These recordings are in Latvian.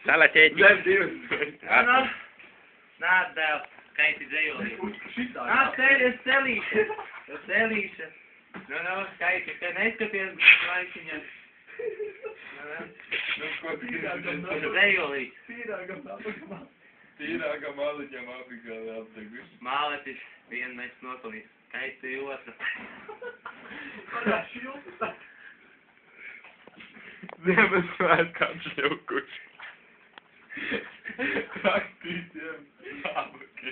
Salas ēķi. Zem divas. Nāc, dēls, skaiti dzējolī. Nāc, celīša. Celīša. Nu, skaiti, te neskaties, laikiņa. Dzējolī. Tīrākam māliņam apikāli apteguši. Māletis, vienu mēs nopalīs. Skaiti otra. Ziemassvētkām šļaukuši. Rakstītiem zābaki.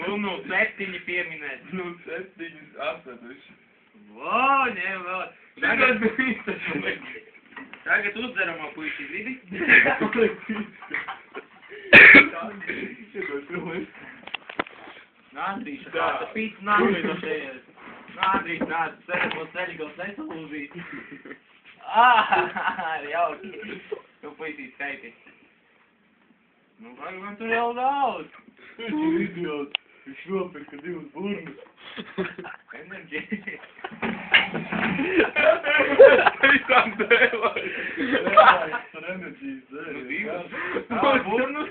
Un 7 pieminēt. 7 atveduši. Vo, ņem vēl. Tagad uzdaramo puiši, gribi? Nādrīša, kāda pīts nākli no šejies. Nādrīša, nāc, ceļamos ceļgos nesalūzīt. Jauki. Tu puisī skaiti. Nu, man tur jau daudz. Viņš ir idiots. Viņš nopirka 2 burnas. Enerģija. Visām dēlai. Par enerģijas dēļ. Nu, 2. Burnus.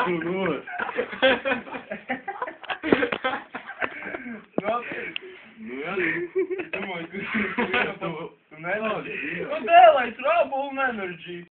Burnus. Nu, jā. Domāju, ka tu nelādzi. Nu, dēlai, trābu un enerģiju.